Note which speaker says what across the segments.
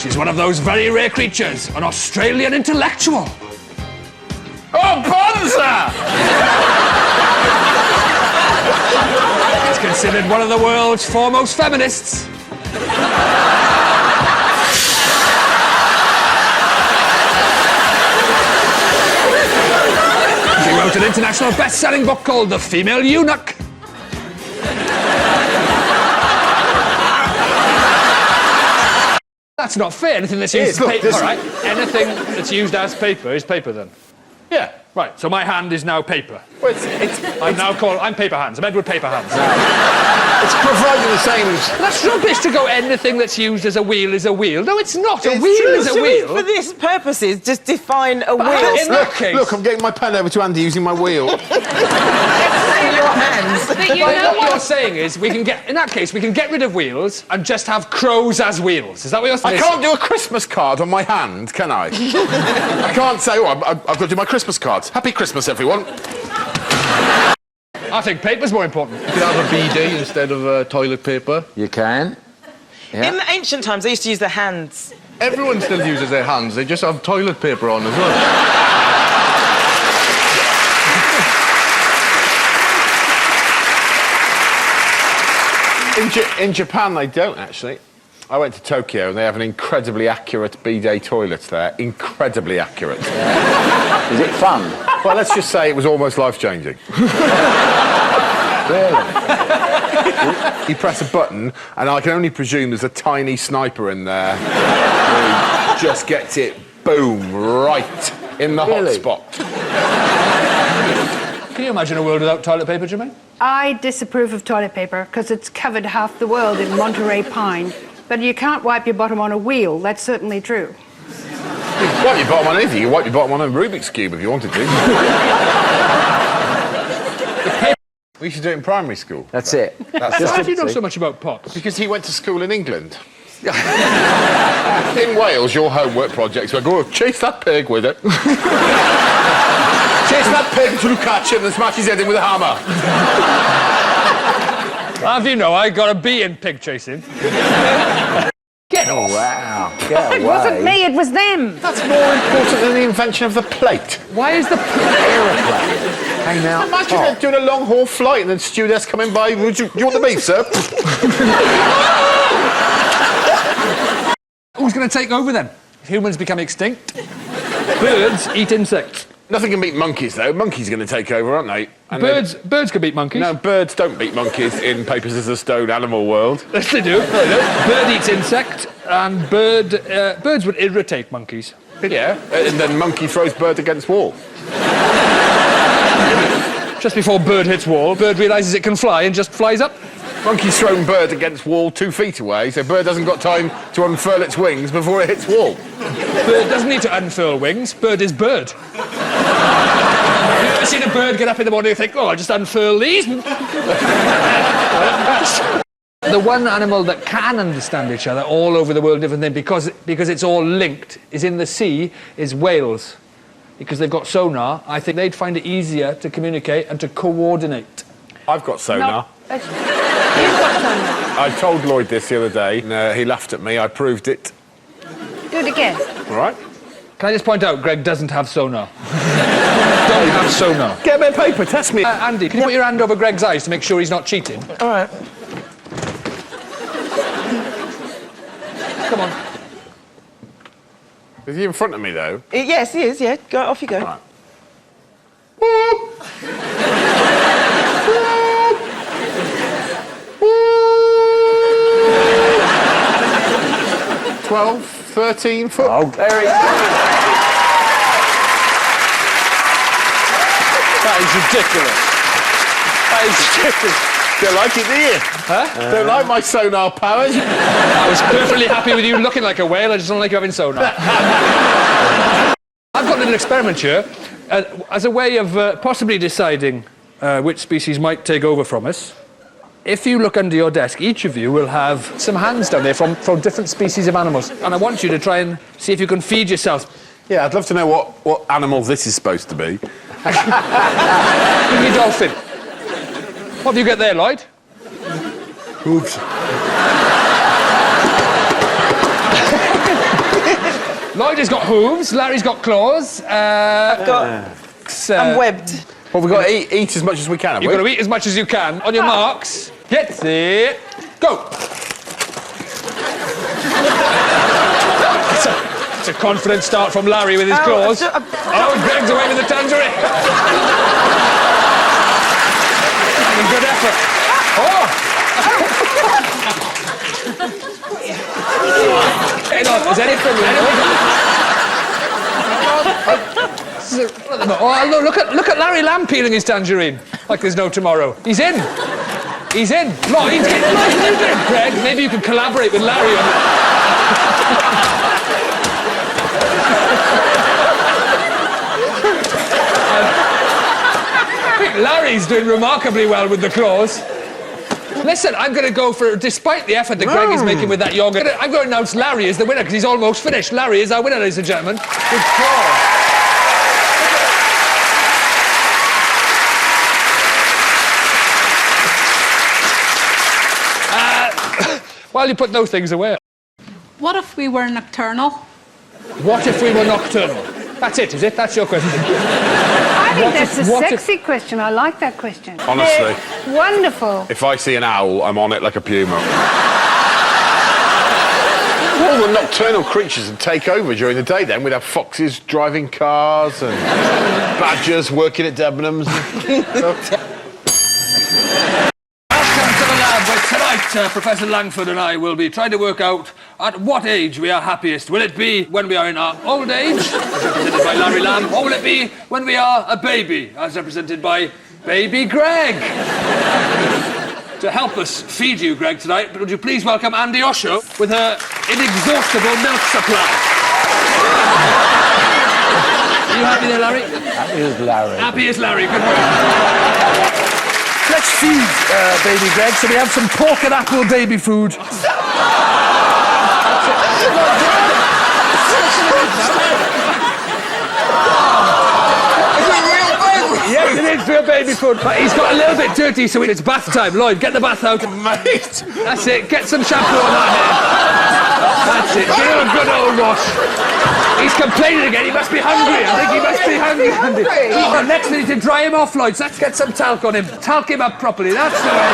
Speaker 1: She's one of those very rare creatures, an Australian intellectual.
Speaker 2: Oh, Bonza!
Speaker 1: She's considered one of the world's foremost feminists. She wrote an international best-selling book called The Female Eunuch. That's not fair. Anything that's used as paper, all right? Anything that's used as paper is paper, then.
Speaker 2: Yeah.
Speaker 1: Right. So my hand is now paper.
Speaker 2: Well,
Speaker 1: I'm Paper Hands. I'm Edward Paper Hands.
Speaker 2: it's providing the same...
Speaker 1: That's rubbish to go anything that's used as a wheel is a wheel. No, it's not. A wheel is a wheel.
Speaker 3: For this purposes, just define a wheel.
Speaker 1: In that case...
Speaker 2: Look, I'm getting my pen over to Andy using my wheel.
Speaker 3: In your hands.
Speaker 1: But what you're saying is, in that case, we can get rid of wheels and just have crows as wheels. Is that what you're saying?
Speaker 2: I can't do a Christmas card on my hand, can I? I can't say, oh, I've got to do my Christmas cards. Happy Christmas, everyone.
Speaker 1: I think paper's more important.
Speaker 4: You can have a bidet instead of toilet paper.
Speaker 5: You can. Yeah.
Speaker 3: In the ancient times, they used to use their hands.
Speaker 4: Everyone still uses their hands. They just have toilet paper on as well.
Speaker 2: In Japan, they don't, actually. I went to Tokyo and they have an incredibly accurate bidet toilet there. Incredibly accurate.
Speaker 5: Is it fun?
Speaker 2: Well, let's just say it was almost life-changing.
Speaker 5: Really?
Speaker 2: You press a button, and I can only presume there's a tiny sniper in there who just gets it, boom, right in the hot spot.
Speaker 1: Can you imagine a world without toilet paper, Jermaine?
Speaker 6: I disapprove of toilet paper because it's covered half the world in Monterey pine. But you can't wipe your bottom on a wheel, that's certainly true.
Speaker 2: You can wipe your bottom on anything. You wipe your bottom on a Rubik's Cube if you wanted to. We used to do it in primary school.
Speaker 5: That's it.
Speaker 1: How do you know so much about pots?
Speaker 2: Because he went to school in England. In Wales, your homework projects were go chase that pig with it. Chase that pig until you catch him and smash his head in with a hammer.
Speaker 1: Have you know, I got a B in pig chasing. Get off.
Speaker 5: Wow. Get away.
Speaker 6: It wasn't me, it was them.
Speaker 2: That's more important than the invention of the plate.
Speaker 1: Why is the
Speaker 5: Aeroplane. Came out.
Speaker 2: Imagine doing a long haul flight and then stewardess coming by. Do you want the beef, sir?
Speaker 1: Who's going to take over then? If humans become extinct? Birds eat insects.
Speaker 2: Nothing can beat monkeys, though. Monkeys are going to take over, aren't they? And
Speaker 1: Birds can beat monkeys.
Speaker 2: No, birds don't beat monkeys in Paper, Scissors, Stone animal world.
Speaker 1: Yes, they do. Bird eats insect, and birds would irritate monkeys.
Speaker 2: Yeah, and then monkey throws bird against wall.
Speaker 1: Just before bird hits wall, bird realises it can fly and just flies up.
Speaker 2: Monkey's thrown bird against wall 2 feet away, so bird hasn't got time to unfurl its wings before it hits wall.
Speaker 1: Bird doesn't need to unfurl wings. Bird is bird. Have you ever seen a bird get up in the morning and think, oh, I'll just unfurl these? The one animal that can understand each other all over the world, different thing, because it's all linked, is in the sea, is whales. Because they've got sonar, I think they'd find it easier to communicate and to coordinate.
Speaker 2: I've got sonar.
Speaker 6: No, you've got sonar.
Speaker 2: I told Lloyd this the other day, and he laughed at me. I proved it.
Speaker 6: Do it again.
Speaker 2: All right.
Speaker 1: Can I just point out, Greg doesn't have sonar. Don't have sonar.
Speaker 2: Get a bit of paper, test me.
Speaker 1: Andy, can you put your hand over Greg's eyes to make sure he's not cheating?
Speaker 3: All right.
Speaker 1: Come on.
Speaker 2: Is he in front of me, though?
Speaker 3: Yes, he is, yeah. Go, off you go.
Speaker 2: Right. 12, 13 foot.
Speaker 5: Oh, there he is.
Speaker 1: That is ridiculous. That is ridiculous.
Speaker 2: Don't like it, do you?
Speaker 1: Huh?
Speaker 2: Don't like my sonar powers?
Speaker 1: I was perfectly happy with you looking like a whale, I just don't like you having sonar. I've got a little experiment here, as a way of possibly deciding which species might take over from us. If you look under your desk, each of you will have some hands down there from different species of animals. And I want you to try and see if you can feed yourself.
Speaker 2: Yeah, I'd love to know what animal this is supposed to be.
Speaker 1: Give me a dolphin. What do you get there, Lloyd?
Speaker 2: Oops.
Speaker 1: Lloyd has got hooves. Larry's got claws.
Speaker 3: I've got... I'm webbed.
Speaker 2: Well, we've got to eat as much as we can, have
Speaker 1: You've
Speaker 2: we?
Speaker 1: got to eat as much as you can. On your marks, get set, go. It's a confident start from Larry with his claws. Oh, Greg's away with the tangerine. Good effort. Oh! Is anything? Oh, look at Larry Lamb peeling his tangerine like there's no tomorrow. He's in. He's in. Lloyd, what are you doing, Greg? Maybe you can collaborate with Larry on I think Larry's doing remarkably well with the claws. Listen, I'm going to go for, despite the effort that Greg is making with that yoghurt, I'm going to announce Larry as the winner because he's almost finished. Larry is our winner, ladies and gentlemen. Good call. While you put those things away.
Speaker 7: What if we were nocturnal?
Speaker 1: What if we were nocturnal? That's it, is it? That's your question.
Speaker 6: I think that's a sexy question. I like that question.
Speaker 2: Honestly.
Speaker 6: They're wonderful.
Speaker 2: If I see an owl, I'm on it like a puma. All the nocturnal creatures would take over during the day then. We'd have foxes driving cars and badgers working at Debenhams.
Speaker 1: Tonight, Professor Langford and I will be trying to work out at what age we are happiest. Will it be when we are in our old age, as represented by Larry Lamb, or will it be when we are a baby, as represented by Baby Greg? To help us feed you, Greg, tonight, would you please welcome Andy Osho with her inexhaustible milk supply. Are you happy there, Larry?
Speaker 5: Happy as Larry.
Speaker 1: Happy as Larry, good work. Let's feed Baby Greg, so we have some pork and apple baby food. Yes, it is real baby food, but he's got a little bit dirty, so it's bath time. Lloyd, get the bath out.
Speaker 2: Mate!
Speaker 1: That's it, get some shampoo on that hair. That's it, give him a good old wash. He's complaining again, he must be hungry. I think he must be hungry. Oh, next we need to dry him off, Lloyd, so let's get some talc on him. Talc him up properly, that's the way.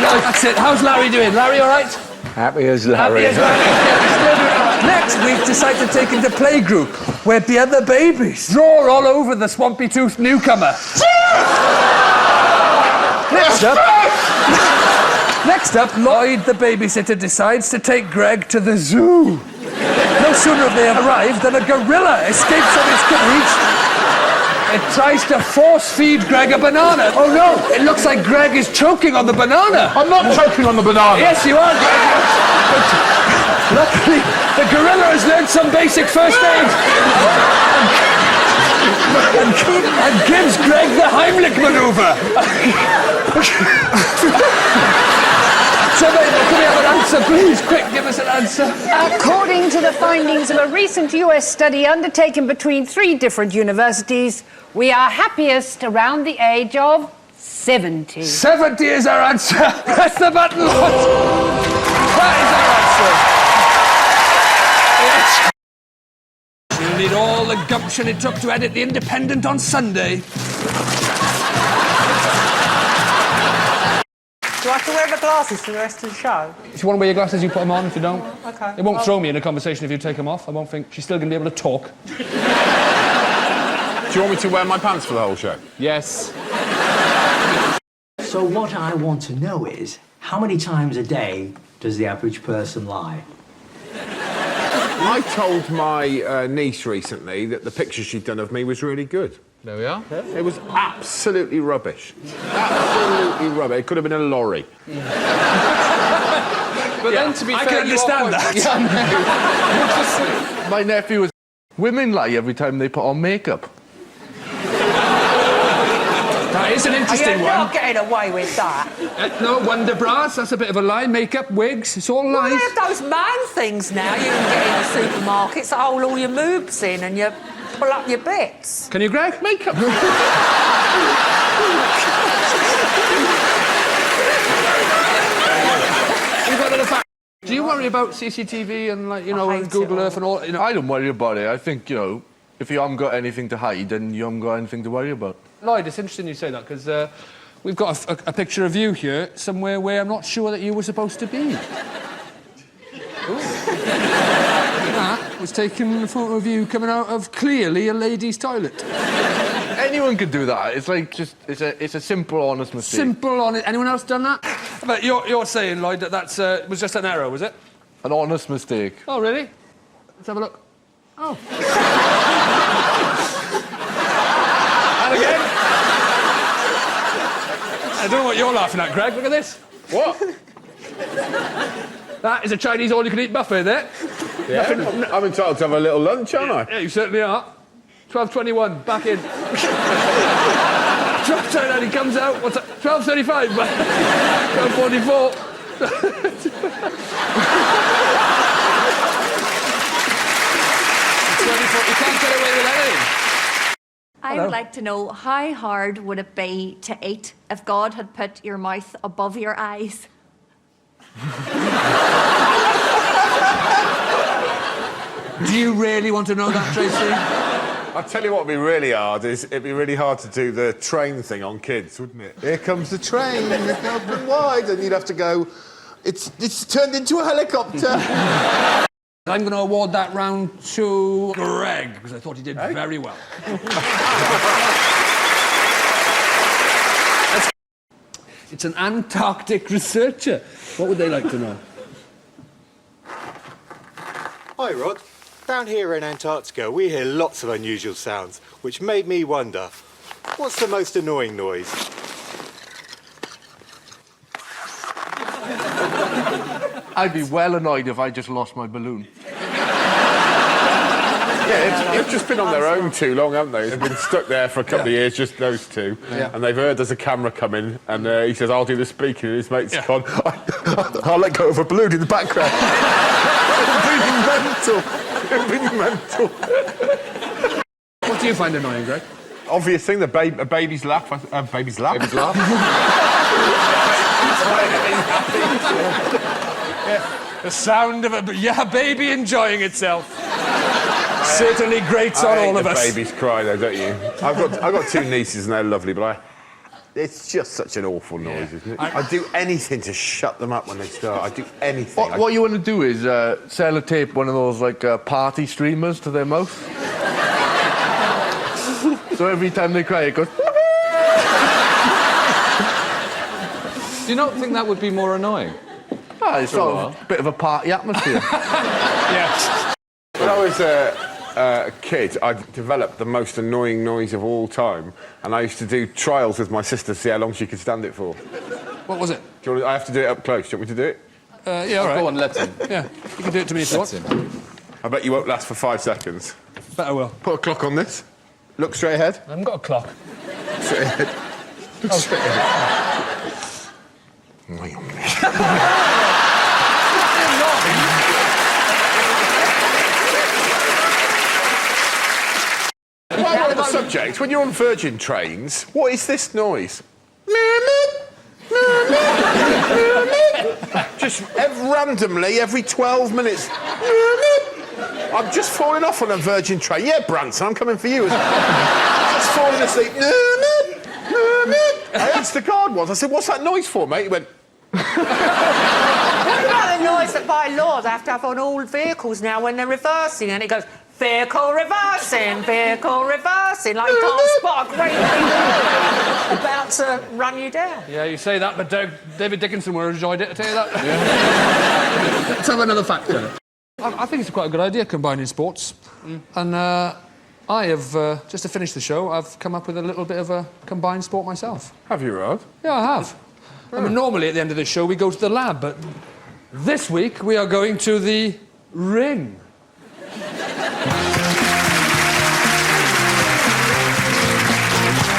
Speaker 1: Lloyd, that's it. How's Larry doing? Larry all right?
Speaker 5: Happy as Larry.
Speaker 1: Happy as Larry. Next, we've decided to take him to playgroup, where the other babies draw all over the swampy-toothed newcomer. Next up, Lloyd, the babysitter, decides to take Greg to the zoo. No sooner have they arrived than a gorilla escapes from its cage. It tries to force-feed Greg a banana. Oh, no, it looks like Greg is choking on the banana.
Speaker 2: I'm not choking on the banana.
Speaker 1: Yes, you are, Greg. But luckily, the gorilla has learned some basic first aid. And gives Greg the Heimlich maneuver. So, can we have an answer, please? Quick, give us an answer.
Speaker 6: According to the findings of a recent US study undertaken between 3 different universities, we are happiest around the age of 70.
Speaker 1: 70 is our answer. Press the button, Lord. That is our answer. Yes. You'll need all the gumption it took to edit The Independent on Sunday.
Speaker 3: Do I have to wear the glasses for the rest of the show?
Speaker 1: If you want to wear your glasses, you put them on. If you don't,
Speaker 3: OK.
Speaker 1: it won't throw me in a conversation if you take them off. I won't think she's still going to be able to talk.
Speaker 2: Do you want me to wear my pants for the whole show?
Speaker 1: Yes.
Speaker 8: So what I want to know is, how many times a day does the average person lie?
Speaker 2: I told my niece recently that the picture she'd done of me was really good.
Speaker 4: There we are.
Speaker 2: It was absolutely rubbish. Absolutely rubbish. It could have been a lorry.
Speaker 4: But then, to be fair,
Speaker 1: I can understand that.
Speaker 4: Yeah, my nephew was... Women lie every time they put on makeup.
Speaker 1: That is an interesting
Speaker 3: You're
Speaker 1: one.
Speaker 3: not getting away with that.
Speaker 1: No, wonder bras, that's a bit of a lie. Makeup, wigs, it's all lies.
Speaker 9: They have those man things now you can get in the supermarkets that hold all your moobs in and you pull up your bits.
Speaker 1: Can you, Greg? Makeup. We've got another fact. Do you worry about CCTV and, like, you know,
Speaker 3: hate
Speaker 1: Google
Speaker 3: it all.
Speaker 1: Earth and all? You know,
Speaker 4: I don't worry about it. I think, you know, if you haven't got anything to hide, then you haven't got anything to worry about.
Speaker 1: Lloyd, it's interesting you say that because we've got a picture of you here somewhere where I'm not sure that you were supposed to be. That was taken a photo of you coming out of clearly a ladies' toilet.
Speaker 4: Anyone could do that. It's like just it's a simple, honest mistake.
Speaker 1: Simple on it. Anyone else done that? But you're saying, Lloyd, that that's was just an error, was it?
Speaker 4: An honest mistake.
Speaker 1: Oh, really? Let's have a look. Oh. And again. I don't know what you're laughing at, Greg. Look at this.
Speaker 2: What?
Speaker 1: That is a Chinese all-you-can-eat buffet there.
Speaker 2: Yeah, I'm entitled to have a little lunch, aren't I?
Speaker 1: Yeah, you certainly are. 12:21, back in. 12:29, he comes out. What's that? 12:35, 12:44. You can't get away with anything.
Speaker 10: I would like to know, how hard would it be to eat if God had put your mouth above your eyes?
Speaker 1: Do you really want to know that, Tracy?
Speaker 2: I'll tell you what would be really hard is it'd be really hard to do the train thing on kids, wouldn't it? Here comes the train, it's open wide, and you'd have to go, it's turned into a helicopter.
Speaker 1: I'm going to award that round to Greg, because I thought he did very well. It's an Antarctic researcher. What would they like to know?
Speaker 11: Hi, Rod. Down here in Antarctica, we hear lots of unusual sounds, which made me wonder, what's the most annoying noise?
Speaker 4: I'd be well annoyed if I just lost my balloon.
Speaker 2: Yeah, they've just been on their own too long, haven't they? They've been stuck there for a couple of years, just those two. Yeah. And they've heard there's a camera coming, and he says, I'll do the speaking, and his mate's gone, I'll let go of a balloon in the background. It'd be mental.
Speaker 1: What do you find annoying, Greg?
Speaker 2: Obvious thing, a baby's laugh. A baby's laugh? Baby's laugh.
Speaker 1: The sound of a baby enjoying itself. Certainly grates on all of us.
Speaker 2: Babies cry, though, don't you? I've got two nieces and they're lovely, but it's just such an awful noise, isn't it? I'd do anything to shut them up when they start. I'd do anything.
Speaker 4: What you want to do is sellotape one of those like party streamers to their mouth. So every time they cry, it goes.
Speaker 5: Do you not think that would be more annoying?
Speaker 4: It's sort of a bit of a party atmosphere.
Speaker 1: Yes.
Speaker 2: When I was a kid, I developed the most annoying noise of all time, and I used to do trials with my sister to see how long she could stand it for.
Speaker 1: What was it?
Speaker 2: I have to do it up close. Do you want me to do it?
Speaker 1: Yeah, all right.
Speaker 5: Go on, let him.
Speaker 1: Yeah, you can do it to me if you want.
Speaker 2: I bet you won't last for 5 seconds.
Speaker 1: Bet I will.
Speaker 2: Put a clock on this. Look straight ahead.
Speaker 1: I haven't got a clock.
Speaker 2: Straight ahead. Look straight ahead. While on the subject, when you're on Virgin trains, what is this noise? Just randomly, every 12 minutes. I'm just falling off on a Virgin train. Yeah, Branson, I'm coming for you. Just falling asleep. I asked the guard once, I said, what's that noise for, mate? He went...
Speaker 9: What about the noise that by law they have to have on all vehicles now when they're reversing, and it goes, vehicle reversing, like you can't spot a great big lorry about to run you down.
Speaker 1: Yeah, you say that, but David Dickinson would have enjoyed it, I tell you that. Let's have another factor. I think it's quite a good idea, combining sports. And I have, just to finish the show, I've come up with a little bit of a combined sport myself.
Speaker 2: Have you, Rod?
Speaker 1: Yeah, I have. I mean, normally at the end of the show we go to the lab, but this week we are going to the ring.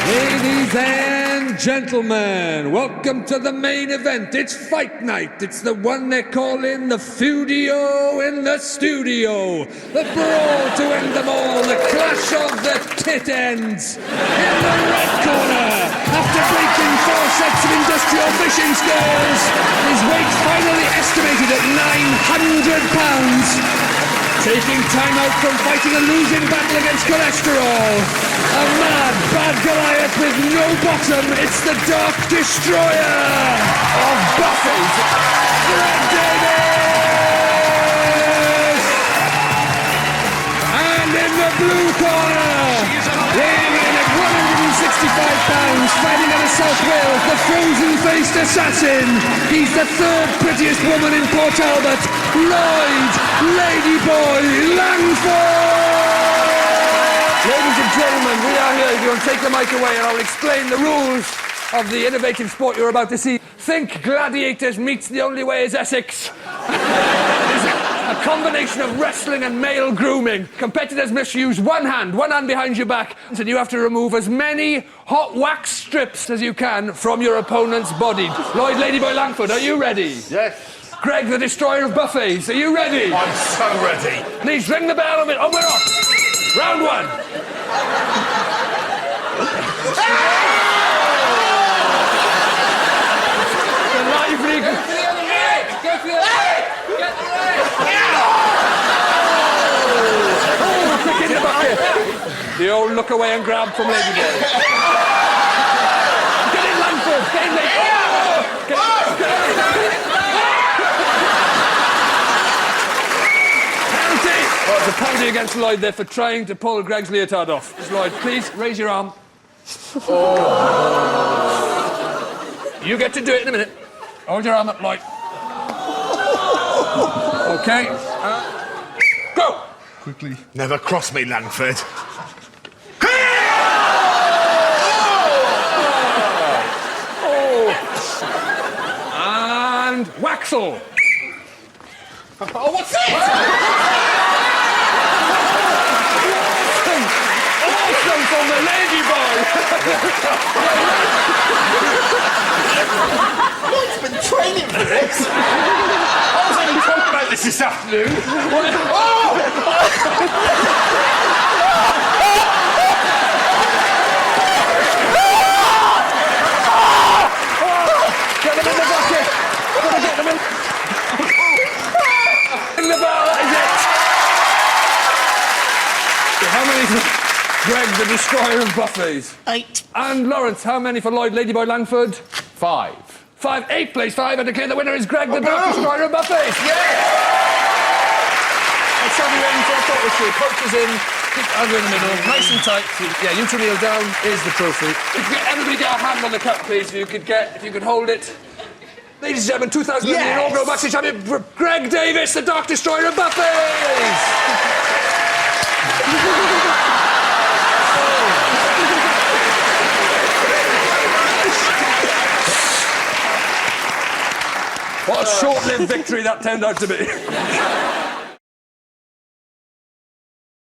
Speaker 1: Ladies and gentlemen, welcome to the main event. It's fight night. It's the one they're calling the Feudio in the studio. The brawl to end them all, the clash of the tit ends. In the red corner, after breaking 4 sets of industrial fishing skills, his weight finally estimated at 900 pounds. Taking time out from fighting a losing battle against cholesterol. A mad, bad Goliath with no bottom. It's the Dark Destroyer of Buffett, Greg Davies! And in the blue corner, weighing in at 165 pounds, fighting out of South Wales, the frozen-faced assassin. He's the 3rd prettiest woman in Port Albert, Lloyd Ladyboy Langford! Ladies and gentlemen, we are here. If you want to take the mic away and I'll explain the rules of the innovative sport you're about to see. Think Gladiators meets The Only Way is Essex. It's a combination of wrestling and male grooming. Competitors must use one hand behind your back, and you have to remove as many hot wax strips as you can from your opponent's body. Lloyd Ladyboy Langford, are you ready?
Speaker 2: Yes.
Speaker 1: Greg, the Destroyer of Buffets, are you ready?
Speaker 2: I'm so ready.
Speaker 1: Please ring the bell and we're off. Round 1. The lively... Go for the other leg! Go for the other leg! Get the leg! Oh, kick in the bucket. The old look away and grab from Ladyboy. Get in, Langford! Get in, Langford! Get in. Well, it's a penalty against Lloyd there for trying to pull Greg's leotard off. Lloyd, please raise your arm. Oh. You get to do it in a minute. Hold your arm up, Lloyd. Okay. Go!
Speaker 2: Quickly. Never cross me, Langford.
Speaker 1: And Waxel.
Speaker 2: Oh, what's this?
Speaker 1: Awesome from the Ladyboy!
Speaker 2: Lloyd's been training for this. I was only talking about this afternoon.
Speaker 1: Get them in the bucket! Gotta get them in. In the bell, that is it. How many for Greg, the Destroyer of Buffets?
Speaker 3: 8.
Speaker 1: And Lawrence, how many for Lloyd Ladyboy Langford?
Speaker 2: 5.
Speaker 1: 8 plays 5, and declare the winner is Greg, the Dark Destroyer of Buffets.
Speaker 2: Yeah!
Speaker 1: Let's have you in for a photo shoot. Coaches in, keep Andrew in the middle, nice and tight. Yeah, you two kneel down. Here's the trophy. Everybody get a hand on the cup, please. If you could hold it. Ladies and gentlemen, 2000 inaugural boxing champion Greg Davies, the Dark Destroyer of Buffets. What a short-lived victory that turned out to be.